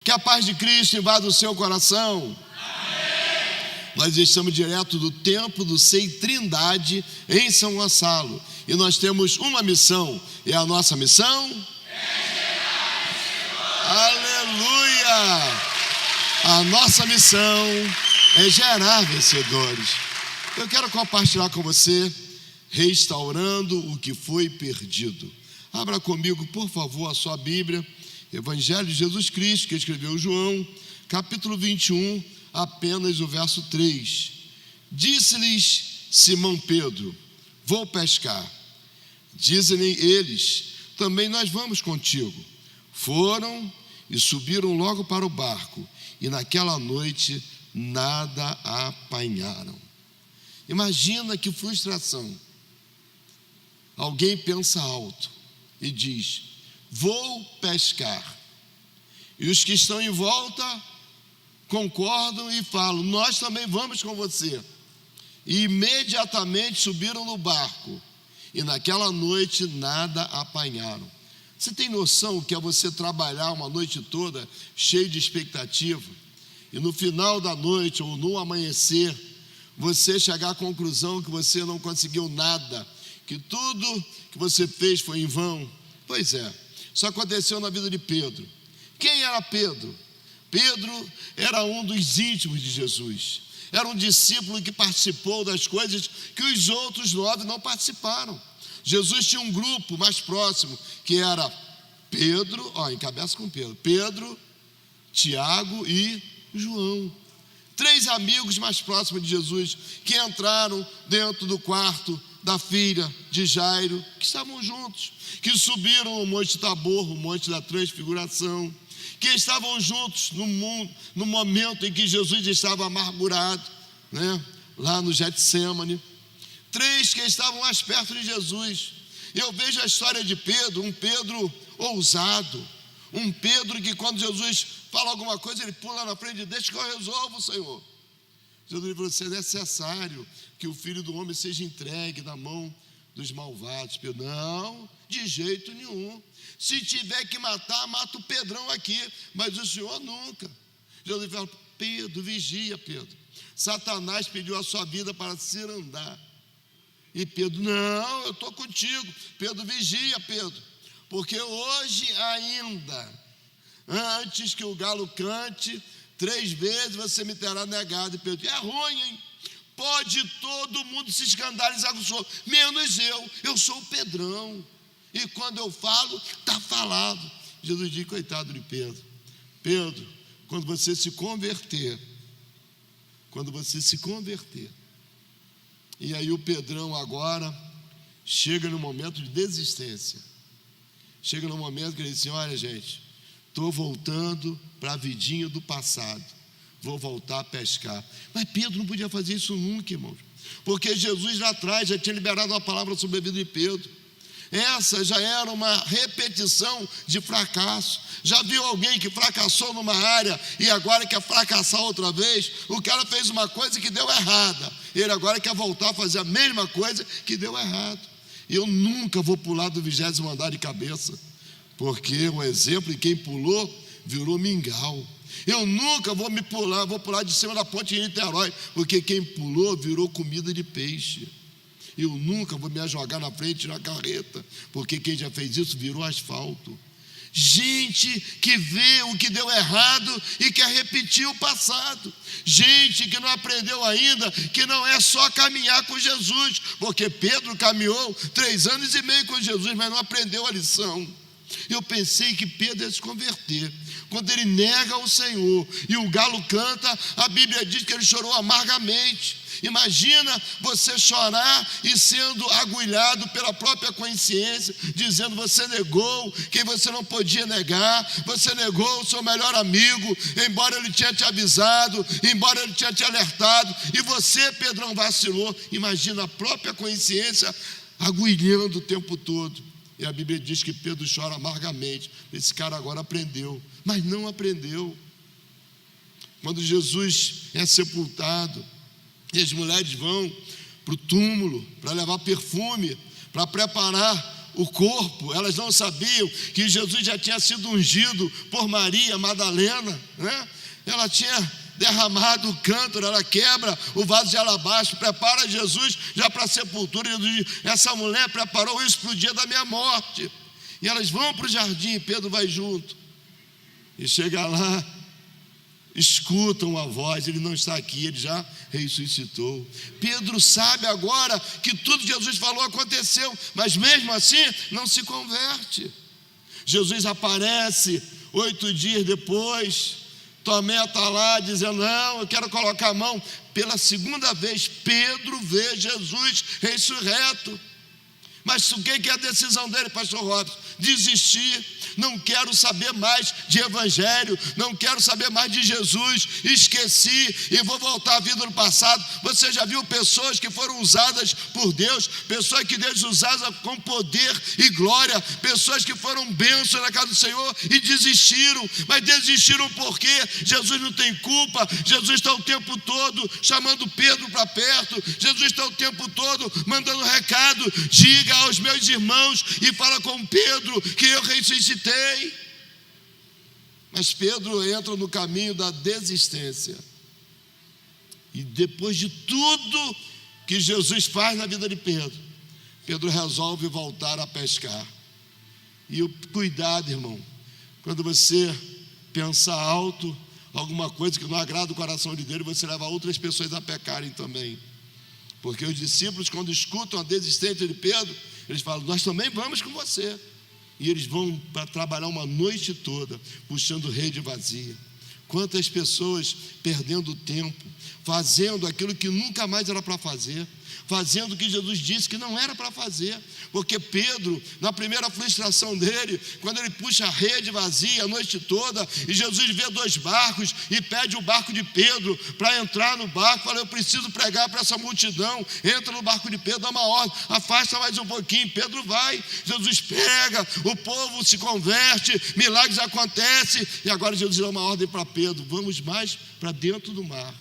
Que a paz de Cristo invada o seu coração. Nós estamos direto do templo do SEI Trindade, em São Gonçalo. E nós temos uma missão. E a nossa missão? Aleluia! A nossa missão é gerar vencedores. Eu quero compartilhar com você, restaurando o que foi perdido. Abra comigo, por favor, a sua Bíblia. Evangelho de Jesus Cristo, que escreveu João, capítulo 21, apenas o verso 3. Disse-lhes Simão Pedro: vou pescar. Dizem-lhe eles: também nós vamos contigo. Foram e subiram logo para o barco, e naquela noite nada apanharam. Imagina que frustração. Alguém pensa alto e diz: vou pescar. E os que estão em volta concordam e falam: nós também vamos com você. E imediatamente subiram no barco, e naquela noite nada apanharam. Você tem noção o que é você trabalhar uma noite toda cheio de expectativa, e no final da noite ou no amanhecer você chegar à conclusão que você não conseguiu nada, que tudo que você fez foi em vão? Pois é, isso aconteceu na vida de Pedro. Quem era Pedro? Pedro era um dos íntimos de Jesus, era um discípulo que participou das coisas que os outros 9 não participaram. Jesus tinha um grupo mais próximo, que era Pedro, encabeça com Pedro, Pedro, Tiago e João. 3 amigos mais próximos de Jesus, que entraram dentro do quarto da filha de Jairo, que estavam juntos, que subiram o Monte Tabor, o Monte da Transfiguração, que estavam juntos no momento em que Jesus estava amargurado, lá no Getsêmani. 3 que estavam mais perto de Jesus. Eu vejo a história de Pedro, um Pedro ousado, um Pedro que quando Jesus fala alguma coisa, ele pula na frente e deixa que eu resolvo, Senhor. Jesus falou: se é necessário que o Filho do Homem seja entregue na mão dos malvados. Pedro: não, de jeito nenhum. Se tiver que matar, mata o Pedrão aqui, mas o Senhor nunca. Jesus falou: Pedro, vigia, Pedro. Satanás pediu a sua vida para se andar. E Pedro: não, eu estou contigo. Pedro: vigia, Pedro, porque hoje ainda, antes que o galo cante 3 vezes, você me terá negado. E Pedro: é ruim, hein? Pode todo mundo se escandalizar com o Senhor, menos eu sou o Pedrão, e quando eu falo, está falado. Jesus diz: coitado de Pedro. Pedro, quando você se converter, e aí o Pedrão agora chega no momento de desistência, chega no momento que ele diz assim: olha, gente, estou voltando para a vidinha do passado, vou voltar a pescar. Mas Pedro não podia fazer isso nunca, irmãos, porque Jesus lá atrás já tinha liberado uma palavra sobre a vida de Pedro. Essa já era uma repetição de fracasso. Já viu alguém que fracassou numa área e agora quer fracassar outra vez? O cara fez uma coisa que deu errada, ele agora quer voltar a fazer a mesma coisa que deu errado. Eu nunca vou pular do 20º andar de cabeça, porque o exemplo de quem pulou virou mingau. Eu nunca vou pular de cima da ponte de Niterói, porque quem pulou virou comida de peixe. Eu nunca vou me jogar na frente na carreta, porque quem já fez isso virou asfalto. Gente que vê o que deu errado e quer repetir o passado. Gente que não aprendeu ainda que não é só caminhar com Jesus, porque Pedro caminhou 3 anos e meio com Jesus, mas não aprendeu a lição. Eu pensei que Pedro ia se converter. Quando ele nega o Senhor e o galo canta, a Bíblia diz que ele chorou amargamente. Imagina você chorar e sendo agulhado pela própria consciência, dizendo: você negou quem você não podia negar, você negou o seu melhor amigo, embora ele tinha te avisado, embora ele tinha te alertado, e você, Pedrão, vacilou. Imagina a própria consciência agulhando o tempo todo. E a Bíblia diz que Pedro chora amargamente. Esse cara agora aprendeu, mas não aprendeu. Quando Jesus é sepultado e as mulheres vão para o túmulo para levar perfume, para preparar o corpo, elas não sabiam que Jesus já tinha sido ungido por Maria Madalena, né? Ela tinha derramado o cântaro, ela quebra o vaso de alabastro, prepara Jesus já para a sepultura. Jesus diz: essa mulher preparou isso para o dia da minha morte. E elas vão para o jardim, e Pedro vai junto. E chega lá, escutam a voz, ele não está aqui, ele já ressuscitou. Pedro sabe agora que tudo que Jesus falou aconteceu, mas mesmo assim não se converte. Jesus aparece 8 dias depois, Tomé está lá dizendo: não, eu quero colocar a mão. Pela segunda vez, Pedro vê Jesus ressurreto. Mas o que é a decisão dele, pastor Robson? Desistir. Não quero saber mais de evangelho, não quero saber mais de Jesus, esqueci e vou voltar à vida do passado. Você já viu pessoas que foram usadas por Deus, pessoas que Deus usava com poder e glória, pessoas que foram bênçãos na casa do Senhor e desistiram, mas desistiram porque Jesus não tem culpa. Jesus está o tempo todo chamando Pedro para perto, Jesus está o tempo todo mandando recado: diga aos meus irmãos e fala com Pedro que eu ressuscitei. Mas Pedro entra no caminho da desistência. E depois de tudo que Jesus faz na vida de Pedro, Pedro resolve voltar a pescar. E o cuidado, irmão, quando você pensar alto alguma coisa que não agrada o coração de Deus, você leva outras pessoas a pecarem também. Porque os discípulos, quando escutam a desistência de Pedro, eles falam: nós também vamos com você. E eles vão para trabalhar uma noite toda, puxando rede vazia. Quantas pessoas perdendo tempo, fazendo aquilo que nunca mais era para fazer, fazendo o que Jesus disse que não era para fazer. Porque Pedro, na primeira frustração dele, quando ele puxa a rede vazia a noite toda, e Jesus vê 2 barcos e pede o barco de Pedro para entrar no barco, fala: eu preciso pregar para essa multidão. Entra no barco de Pedro, dá uma ordem: afasta mais um pouquinho. Pedro vai, Jesus pega, o povo se converte, milagres acontecem, e agora Jesus dá uma ordem para Pedro: vamos mais para dentro do mar.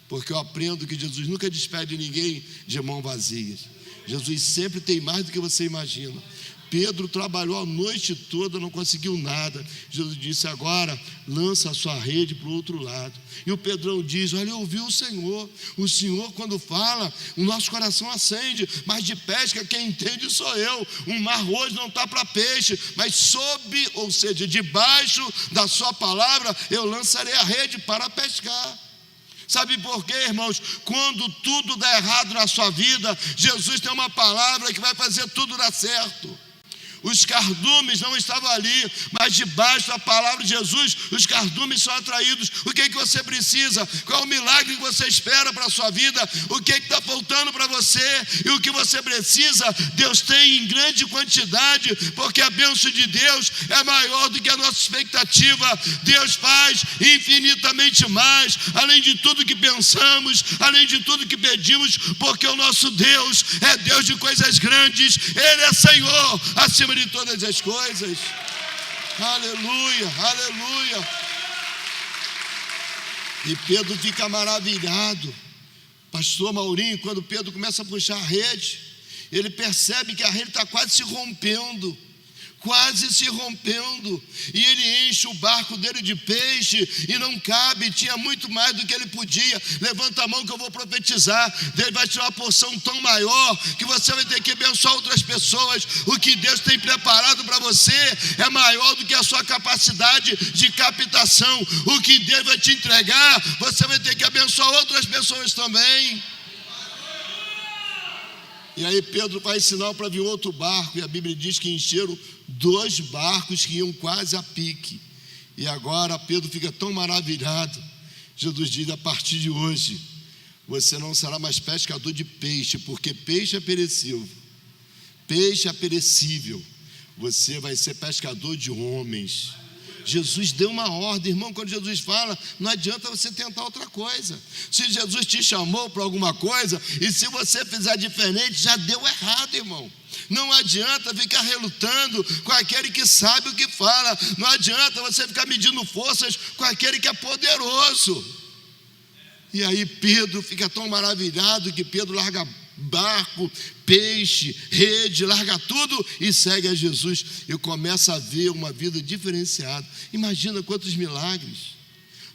Porque eu aprendo que Jesus nunca despede ninguém de mão vazias. Jesus sempre tem mais do que você imagina. Pedro trabalhou a noite toda, não conseguiu nada. Jesus disse: agora lança a sua rede para o outro lado. E o Pedrão diz: olha, eu ouvi o Senhor. O Senhor, quando fala, o nosso coração acende. Mas de pesca quem entende sou eu. O mar hoje não está para peixe, mas sob, ou seja, debaixo da sua palavra, eu lançarei a rede para pescar. Sabe por quê, irmãos? Quando tudo dá errado na sua vida, Jesus tem uma palavra que vai fazer tudo dar certo. Os cardumes não estavam ali, mas debaixo da palavra de Jesus, os cardumes são atraídos. O que você precisa? Qual é o milagre que você espera para a sua vida? O que está faltando para você? E o que você precisa, Deus tem em grande quantidade, porque a bênção de Deus é maior do que a nossa expectativa. Deus faz infinitamente mais, além de tudo que pensamos, além de tudo que pedimos, porque o nosso Deus é Deus de coisas grandes. Ele é Senhor acima de todas as coisas. Aleluia, aleluia. E Pedro fica maravilhado. Pastor Maurinho, quando Pedro começa a puxar a rede, ele percebe que a rede está quase se rompendo. E ele enche o barco dele de peixe e não cabe, tinha muito mais do que ele podia. Levanta a mão que eu vou profetizar. Deus vai tirar uma porção tão maior que você vai ter que abençoar outras pessoas. O que Deus tem preparado para você é maior do que a sua capacidade de captação. O que Deus vai te entregar, você vai ter que abençoar outras pessoas também. E aí Pedro faz sinal para vir outro barco, e a Bíblia diz que encheram 2 barcos que iam quase a pique. E agora Pedro fica tão maravilhado. Jesus diz: a partir de hoje você não será mais pescador de peixe, porque peixe é perecível. Você vai ser pescador de homens. Jesus deu uma ordem, irmão. Quando Jesus fala, não adianta você tentar outra coisa. Se Jesus te chamou para alguma coisa, e se você fizer diferente, já deu errado, irmão. Não adianta ficar relutando com aquele que sabe o que fala. Não adianta você ficar medindo forças com aquele que é poderoso. E aí Pedro fica tão maravilhado que Pedro larga barco, peixe, rede, larga tudo e segue a Jesus. E começa a ver uma vida diferenciada. Imagina quantos milagres.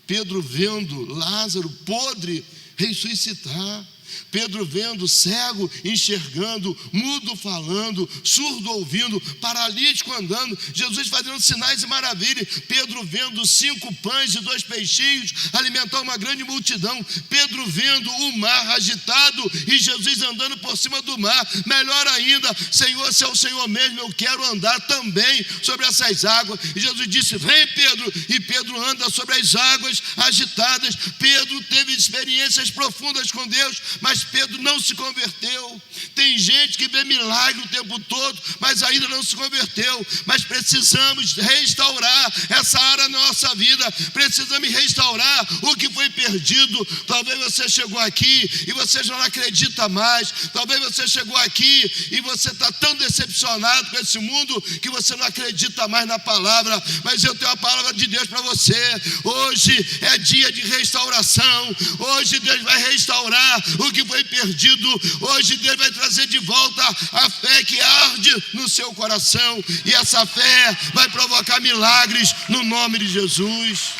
Pedro vendo Lázaro podre ressuscitar. Pedro vendo cego enxergando, mudo falando, surdo ouvindo, paralítico andando, Jesus fazendo sinais e maravilhas. Pedro vendo 5 pães e 2 peixinhos alimentar uma grande multidão. Pedro vendo o mar agitado e Jesus andando por cima do mar. Melhor ainda, Senhor, se é o Senhor mesmo, eu quero andar também sobre essas águas. E Jesus disse: vem, Pedro. E Pedro anda sobre as águas agitadas. Pedro teve experiências profundas com Deus, mas Pedro não se converteu. Tem gente que vê milagre o tempo todo, mas ainda não se converteu. Mas precisamos restaurar essa área na nossa vida. Precisamos restaurar o que foi perdido. Talvez você chegou aqui e você já não acredita mais. Talvez você chegou aqui e você está tão decepcionado com esse mundo que você não acredita mais na palavra. Mas eu tenho a palavra de Deus para você. Hoje é dia de restauração. Hoje Deus vai restaurar o que foi perdido. Hoje Deus vai trazer de volta a fé que arde no seu coração, e essa fé vai provocar milagres no nome de Jesus.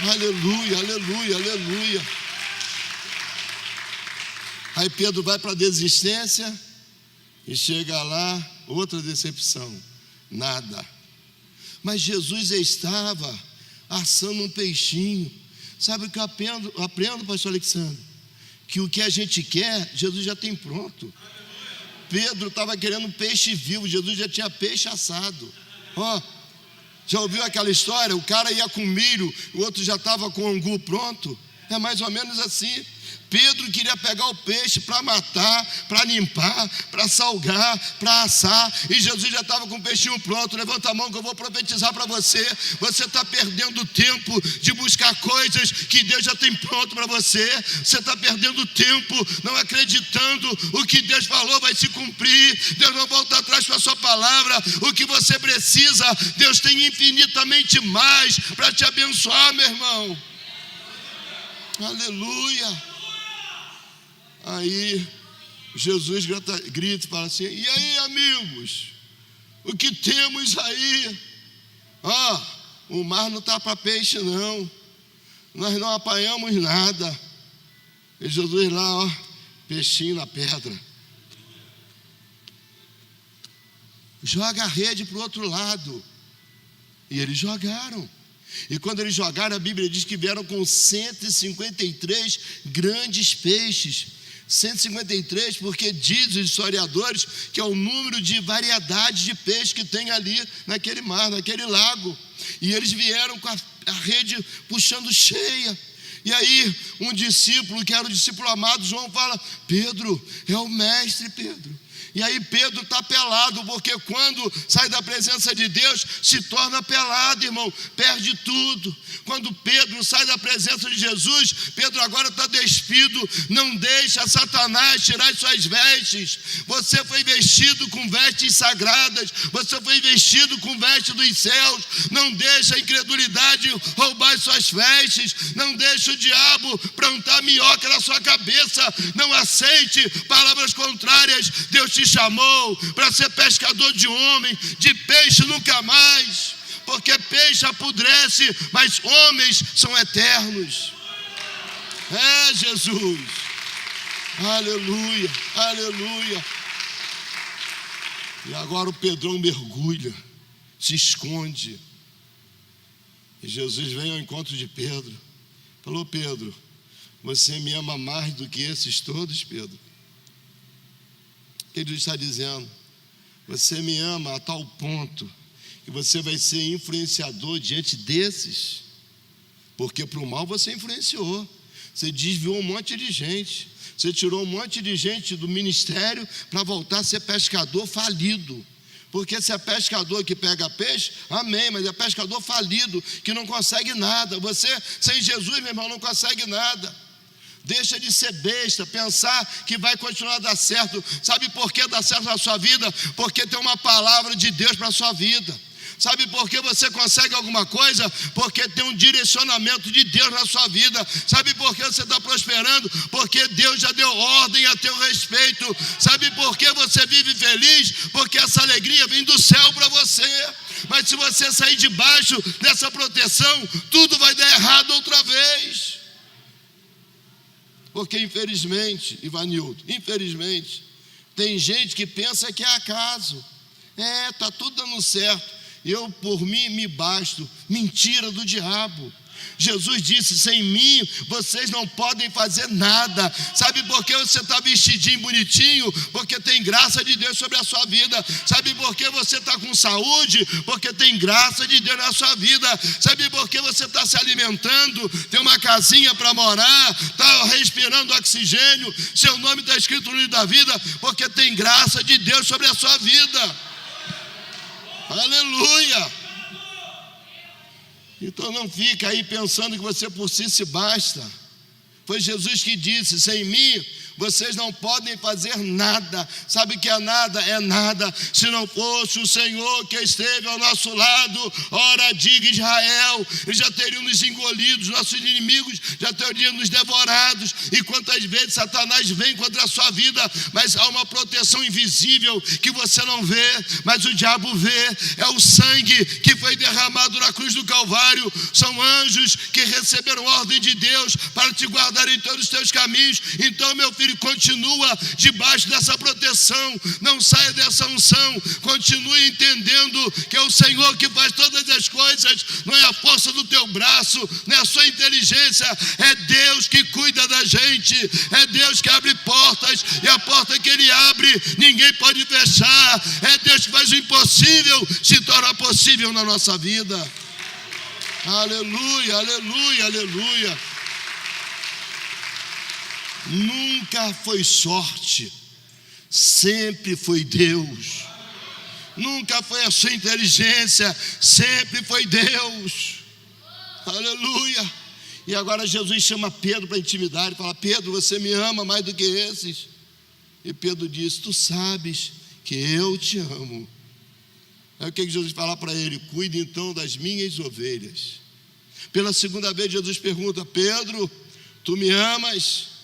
Aleluia, aleluia, aleluia. Aí Pedro vai para a desistência e chega lá, outra decepção, nada. Mas Jesus estava assando um peixinho. Sabe o que eu aprendo, pastor Alexandre? Que o que a gente quer, Jesus já tem pronto. Pedro estava querendo peixe vivo, Jesus já tinha peixe assado. Já ouviu aquela história? O cara ia com milho, o outro já estava com o angu pronto. É mais ou menos assim. Pedro queria pegar o peixe para matar, para limpar, para salgar, para assar, e Jesus já estava com o peixinho pronto. Levanta a mão que eu vou profetizar para você. Você está perdendo tempo de buscar coisas que Deus já tem pronto para você. Você está perdendo tempo não acreditando o que Deus falou vai se cumprir. Deus não volta atrás com a sua palavra. O que você precisa, Deus tem infinitamente mais para te abençoar, meu irmão. Aleluia. Aí Jesus grita e fala assim: e aí, amigos, o que temos aí? O mar não está para peixe não, nós não apanhamos nada. E Jesus lá, peixinho na pedra, joga a rede para o outro lado. E eles jogaram. E quando eles jogaram, a Bíblia diz que vieram com 153 grandes peixes. 153, porque diz os historiadores que é o número de variedades de peixe que tem ali naquele mar, naquele lago. E eles vieram com a rede puxando cheia. E aí um discípulo, que era o discípulo amado, João, fala: Pedro, é o mestre, Pedro. E aí Pedro está pelado, porque quando sai da presença de Deus, se torna pelado, irmão, perde tudo. Quando Pedro sai da presença de Jesus, Pedro agora está despido. Não deixa Satanás tirar as suas vestes. Você foi vestido com vestes sagradas, você foi vestido com vestes dos céus. Não deixa a incredulidade roubar as suas vestes. Não deixa o diabo plantar minhoca na sua cabeça. Não aceite palavras contrárias. Deus te chamou para ser pescador de homem, de peixe nunca mais, porque peixe apodrece, mas homens são eternos. É Jesus, aleluia, aleluia. E agora o Pedrão mergulha, se esconde, e Jesus vem ao encontro de Pedro. Falou: Pedro, você me ama mais do que esses todos, Pedro? Ele está dizendo: você me ama a tal ponto que você vai ser influenciador diante desses, porque para o mal você influenciou, você desviou um monte de gente, você tirou um monte de gente do ministério para voltar a ser pescador falido. Porque se é pescador que pega peixe, amém, mas é pescador falido, que não consegue nada. Você sem Jesus, meu irmão, não consegue nada. Deixa de ser besta, pensar que vai continuar a dar certo. Sabe por que dá certo na sua vida? Porque tem uma palavra de Deus para a sua vida. Sabe por que você consegue alguma coisa? Porque tem um direcionamento de Deus na sua vida. Sabe por que você está prosperando? Porque Deus já deu ordem a teu respeito. Sabe por que você vive feliz? Porque essa alegria vem do céu para você. Mas se você sair debaixo dessa proteção, tudo vai dar errado outra vez. Porque infelizmente, Ivanildo, infelizmente, tem gente que pensa que é acaso. Está tudo dando certo. Eu por mim me basto. Mentira do diabo. Jesus disse: sem mim vocês não podem fazer nada. Sabe por que você está vestidinho, bonitinho? Porque tem graça de Deus sobre a sua vida. Sabe por que você está com saúde? Porque tem graça de Deus na sua vida. Sabe por que você está se alimentando? Tem uma casinha para morar, está respirando oxigênio, seu nome está escrito no livro da vida, porque tem graça de Deus sobre a sua vida. Aleluia. Então não fica aí pensando que você por si se basta. Foi Jesus que disse: sem mim vocês não podem fazer nada. Sabe o que é nada? É nada se não fosse o Senhor que esteve ao nosso lado. Ora, diga Israel, eles já teriam nos engolidos, nossos inimigos já teriam nos devorados. E quantas vezes Satanás vem contra a sua vida, mas há uma proteção invisível que você não vê, mas o diabo vê. É o sangue que foi derramado na cruz do Calvário. São anjos que receberam ordem de Deus para te guardar em todos os teus caminhos. Então, meu filho, continua debaixo dessa proteção, não saia dessa unção, continue entendendo que é o Senhor que faz todas as coisas, não é a força do teu braço, não é a sua inteligência, é Deus que cuida da gente, é Deus que abre portas, e a porta que Ele abre, ninguém pode fechar, é Deus que faz o impossível se tornar possível na nossa vida. Aleluia, aleluia, aleluia. Nunca foi sorte, sempre foi Deus. Nunca foi a sua inteligência, sempre foi Deus. Aleluia. E agora Jesus chama Pedro para intimidade, fala: Pedro, você me ama mais do que esses? E Pedro diz: tu sabes que eu te amo. Aí o que Jesus fala para ele? Cuide então das minhas ovelhas. Pela segunda vez Jesus pergunta: Pedro, tu me amas?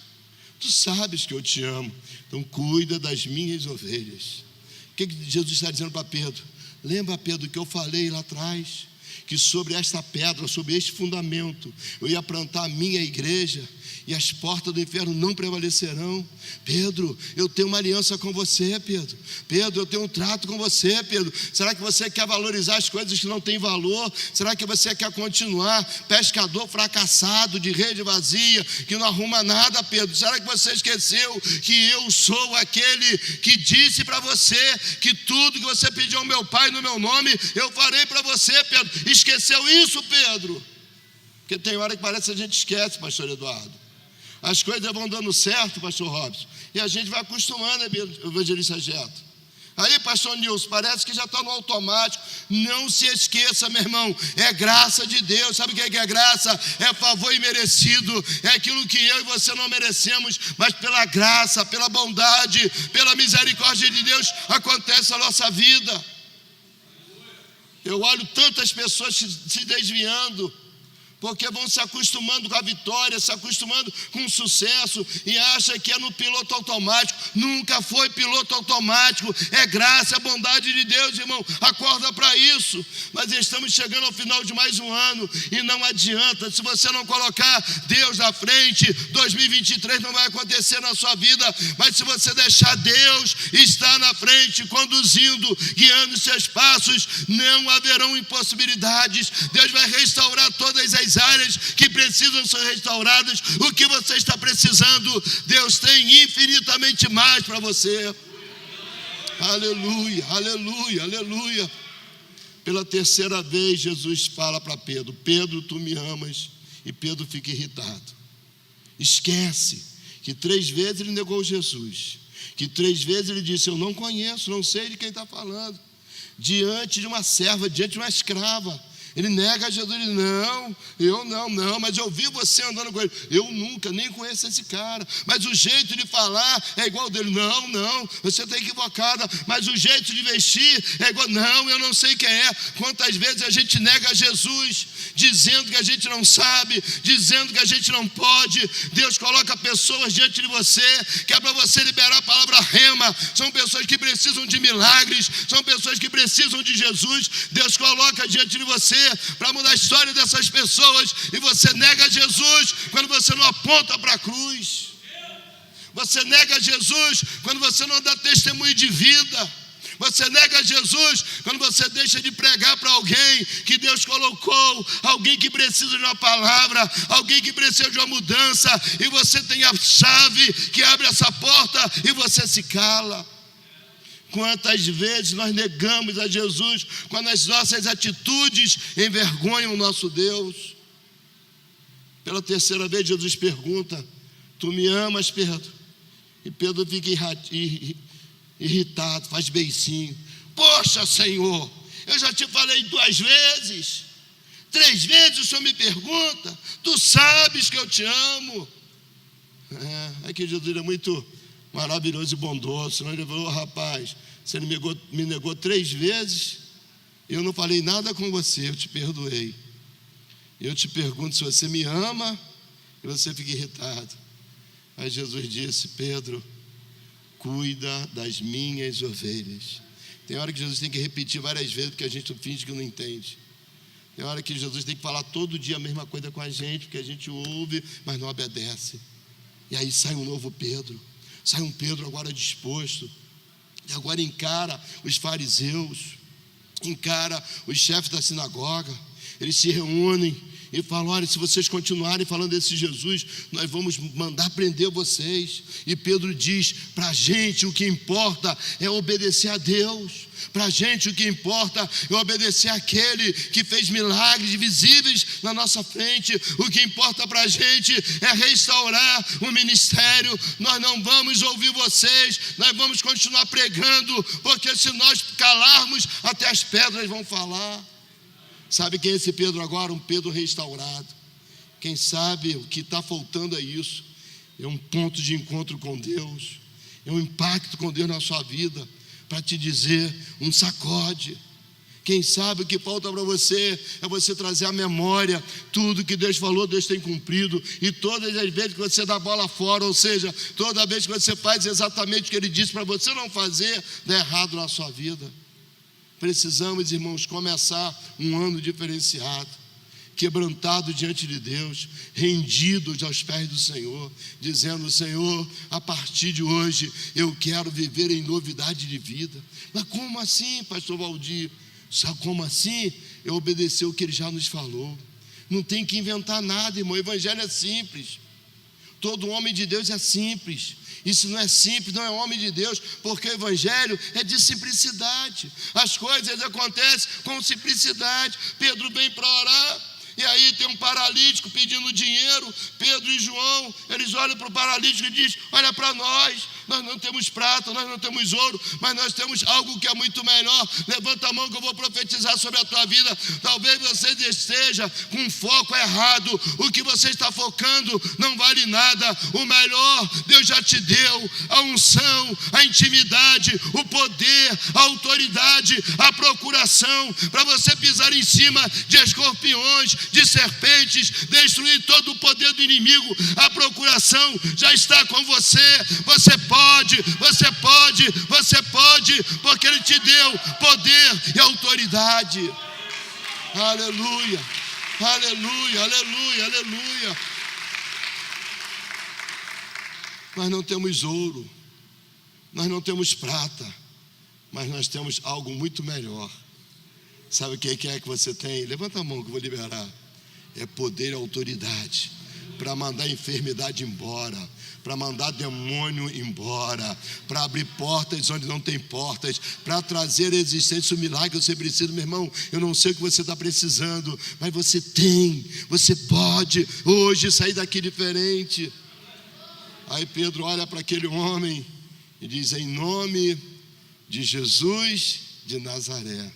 Tu sabes que eu te amo, então cuida das minhas ovelhas. O que Jesus está dizendo para Pedro? Lembra, Pedro, que eu falei lá atrás, que sobre esta pedra, sobre este fundamento, eu ia plantar a minha igreja, e as portas do inferno não prevalecerão. Pedro, eu tenho uma aliança com você, Pedro. Pedro, eu tenho um trato com você, Pedro. Será que você quer valorizar as coisas que não têm valor? Será que você quer continuar pescador fracassado, de rede vazia, que não arruma nada, Pedro? Será que você esqueceu que eu sou aquele que disse para você que tudo que você pediu ao meu Pai no meu nome, eu farei para você, Pedro? Esqueceu isso, Pedro? Porque tem hora que parece que a gente esquece, pastor Eduardo. As coisas vão dando certo, pastor Robson, e a gente vai acostumando, evangelista Geto. Aí, pastor Nilson, parece que já está no automático. Não se esqueça, meu irmão, é graça de Deus. Sabe o que é graça? É favor imerecido, é aquilo que eu e você não merecemos, mas pela graça, pela bondade, pela misericórdia de Deus, acontece na nossa vida. Eu olho tantas pessoas se desviando, porque vão se acostumando com a vitória, se acostumando com o sucesso, e acha que é no piloto automático. Nunca foi piloto automático, é graça, é bondade de Deus, irmão, acorda para isso. Mas estamos chegando ao final de mais um ano, e não adianta, se você não colocar Deus na frente, 2023 não vai acontecer na sua vida. Mas se você deixar Deus estar na frente, conduzindo, guiando os seus passos, não haverão impossibilidades. Deus vai restaurar todas as áreas que precisam ser restauradas. O que você está precisando, Deus tem infinitamente mais para você. Aleluia, aleluia, aleluia. Pela terceira vez Jesus fala para Pedro: Pedro, tu me amas? E Pedro fica irritado. Esquece que 3 vezes ele negou Jesus, que 3 vezes ele disse: eu não conheço, não sei de quem está falando. Diante de uma serva, diante de uma escrava, Ele nega Jesus, ele, não, eu não, mas eu vi você andando com ele. Eu nunca, nem conheço esse cara. Mas o jeito de falar é igual dele. Não, você está equivocada. Mas o jeito de vestir é igual. Não, eu não sei quem é. Quantas vezes a gente nega Jesus, dizendo que a gente não sabe, dizendo que a gente não pode. Deus coloca pessoas diante de você, que é para você liberar a palavra rema. São pessoas que precisam de milagres, são pessoas que precisam de Jesus. Deus coloca diante de você para mudar a história dessas pessoas, e você nega Jesus quando você não aponta para a cruz. Você nega Jesus quando você não dá testemunho de vida. Você nega Jesus quando você deixa de pregar para alguém que Deus colocou, alguém que precisa de uma palavra, alguém que precisa de uma mudança, e você tem a chave que abre essa porta e você se cala. Quantas vezes nós negamos a Jesus quando as nossas atitudes envergonham o nosso Deus? Pela terceira vez Jesus pergunta: tu me amas, Pedro? E Pedro fica irritado, faz beicinho. Poxa, Senhor, eu já te falei 2 vezes, 3 vezes o Senhor me pergunta, tu sabes que eu te amo. É que Jesus é muito maravilhoso e bondoso. Senão ele falou: rapaz, você me negou 3 vezes, eu não falei nada com você, eu te perdoei. Eu te pergunto se você me ama, e você fica irritado. Aí Jesus disse: Pedro, cuida das minhas ovelhas. Tem hora que Jesus tem que repetir várias vezes, porque a gente finge que não entende. Tem hora que Jesus tem que falar todo dia a mesma coisa com a gente, porque a gente ouve, mas não obedece. E aí sai um novo Pedro, sai um Pedro agora disposto, e agora encara os fariseus, encara os chefes da sinagoga. Eles se reúnem e falam: olha, se vocês continuarem falando desse Jesus, nós vamos mandar prender vocês. E Pedro diz: para a gente o que importa é obedecer a Deus. Para a gente o que importa é obedecer àquele que fez milagres visíveis na nossa frente. O que importa para a gente é restaurar o ministério. Nós não vamos ouvir vocês, nós vamos continuar pregando, porque se nós calarmos, até as pedras vão falar. Sabe quem é esse Pedro agora? Um Pedro restaurado. Quem sabe o que está faltando é isso. É um ponto de encontro com Deus, é um impacto com Deus na sua vida, para te dizer, um sacode. Quem sabe o que falta para você é você trazer à memória tudo que Deus falou, Deus tem cumprido. E todas as vezes que você dá a bola fora, ou seja, toda vez que você faz exatamente o que Ele disse para você não fazer, dá errado na sua vida. Precisamos, irmãos, começar um ano diferenciado, quebrantado diante de Deus, rendidos aos pés do Senhor, dizendo: Senhor, a partir de hoje eu quero viver em novidade de vida. Mas como assim, pastor Valdir? Sabe como assim? Eu obedecer o que Ele já nos falou. Não tem que inventar nada, irmão. O evangelho é simples. Todo homem de Deus é simples. E se não é simples, não é homem de Deus, porque o evangelho é de simplicidade. As coisas acontecem com simplicidade. Pedro vem para orar, e aí tem um paralítico pedindo dinheiro. Pedro e João, eles olham para o paralítico e dizem: olha para nós não temos prata, nós não temos ouro, mas nós temos algo que é muito melhor. Levanta a mão que eu vou profetizar sobre a tua vida. Talvez você esteja com um foco errado. O que você está focando não vale nada. O melhor Deus já te deu: a unção, a intimidade, o poder, a autoridade, a procuração, para você pisar em cima de escorpiões, de serpentes, destruir todo o poder do inimigo. A procuração já está com você. Você pode, porque Ele te deu poder e autoridade. Aleluia, aleluia, aleluia, aleluia. Nós não temos ouro, nós não temos prata, mas nós temos algo muito melhor. Sabe o que é que você tem? Levanta a mão que eu vou liberar. É poder e autoridade para mandar a enfermidade embora, para mandar demônio embora, para abrir portas onde não tem portas, para trazer à existência o milagre que você precisa. Meu irmão, eu não sei o que você está precisando, mas você pode hoje sair daqui diferente. Aí Pedro olha para aquele homem e diz: em nome de Jesus de Nazaré,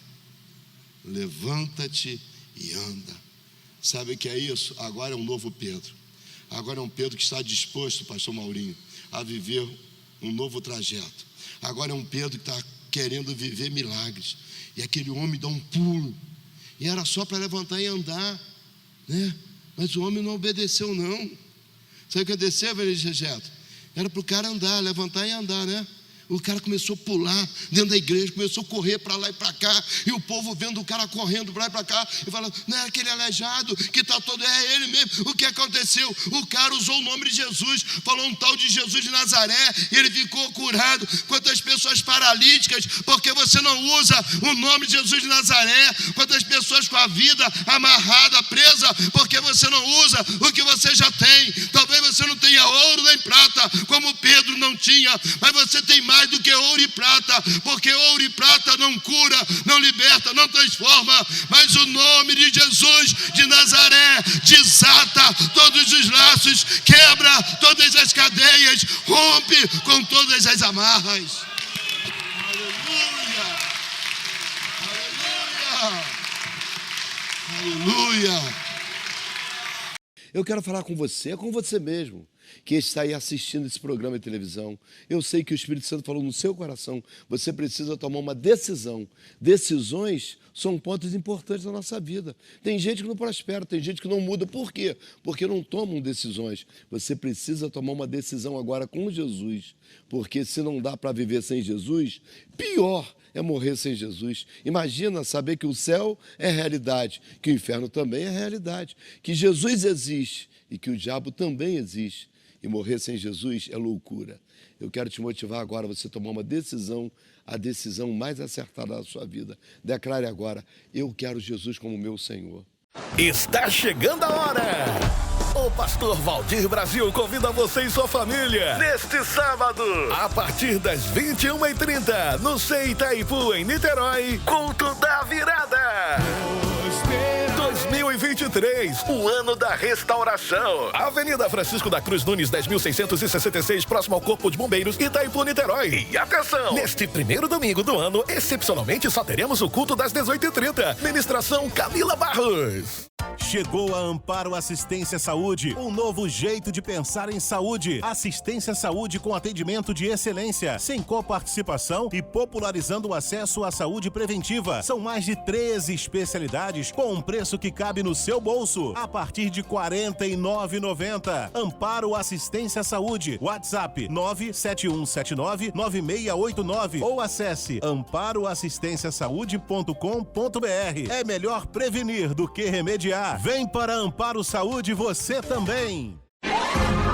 levanta-te e anda. Sabe o que é isso? Agora é um novo Pedro. Agora é um Pedro que está disposto, pastor Maurinho, a viver um novo trajeto. Agora é um Pedro que está querendo viver milagres. E aquele homem dá um pulo. E era só para levantar e andar, né? Mas o homem não obedeceu, não. Sabe o que aconteceu, Evangelista? Era para o cara andar, levantar e andar, né? O cara começou a pular dentro da igreja, começou a correr para lá e para cá, e o povo vendo o cara correndo para lá e para cá, e falando, não é aquele aleijado que está todo, é ele mesmo. O que aconteceu? O cara usou o nome de Jesus, falou um tal de Jesus de Nazaré, e ele ficou curado. Quantas pessoas paralíticas, porque você não usa o nome de Jesus de Nazaré? Quantas pessoas com a vida amarrada, presa, porque você não usa o que você já tem? Talvez você não tenha ouro nem prata, como Pedro não tinha, mas você tem mais do que ouro e prata, porque ouro e prata não cura, não liberta, não transforma, mas o nome de Jesus de Nazaré desata todos os laços, quebra todas as cadeias, rompe com todas as amarras. Aleluia, aleluia, aleluia. Eu quero falar com você mesmo, que está aí assistindo esse programa de televisão. Eu sei que o Espírito Santo falou no seu coração. Você precisa tomar uma decisão. Decisões são pontos importantes na nossa vida. Tem gente que não prospera, tem gente que não muda. Por quê? Porque não tomam decisões. Você precisa tomar uma decisão agora com Jesus. Porque se não dá para viver sem Jesus, pior é morrer sem Jesus. Imagina saber que o céu é realidade, que o inferno também é realidade, que Jesus existe e que o diabo também existe. E morrer sem Jesus é loucura. Eu quero te motivar agora a você tomar uma decisão, a decisão mais acertada da sua vida. Declare agora, eu quero Jesus como meu Senhor. Está chegando a hora! O pastor Valdir Brasil convida você e sua família neste sábado, a partir das 21h30, no CEI Itaipu, em Niterói, culto da virada. 2023, o ano da restauração. Avenida Francisco da Cruz Nunes, 10.666, próximo ao Corpo de Bombeiros, Itaipu, Niterói. E atenção, neste primeiro domingo do ano, excepcionalmente só teremos o culto das 18h30. Ministração Camila Barros. Chegou a Amparo Assistência Saúde, um novo jeito de pensar em saúde. Assistência Saúde com atendimento de excelência, sem coparticipação e popularizando o acesso à saúde preventiva. São mais de 13 especialidades com um preço que cabe no seu bolso, a partir de R$ 49,90. Amparo Assistência Saúde, WhatsApp 971799689 ou acesse amparoassistenciasaude.com.br. É melhor prevenir do que remediar. Vem para Amparo Saúde você também.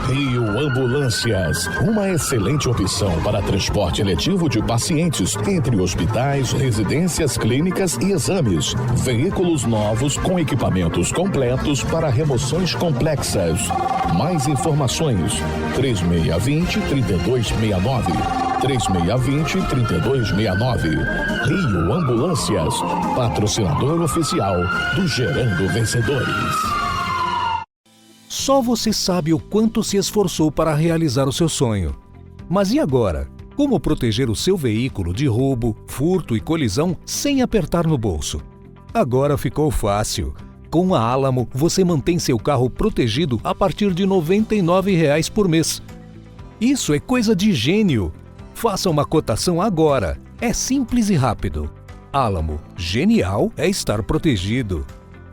Rio Ambulâncias, uma excelente opção para transporte eletivo de pacientes entre hospitais, residências, clínicas e exames. Veículos novos com equipamentos completos para remoções complexas. Mais informações: 3620-3269. 3620-3269. Rio Ambulâncias, patrocinador oficial do Gerando Vencedores. Só você sabe o quanto se esforçou para realizar o seu sonho. Mas e agora? Como proteger o seu veículo de roubo, furto e colisão sem apertar no bolso? Agora ficou fácil. Com a Álamo, você mantém seu carro protegido a partir de R$ 99,00 por mês. Isso é coisa de gênio! Faça uma cotação agora. É simples e rápido. Álamo, genial é estar protegido.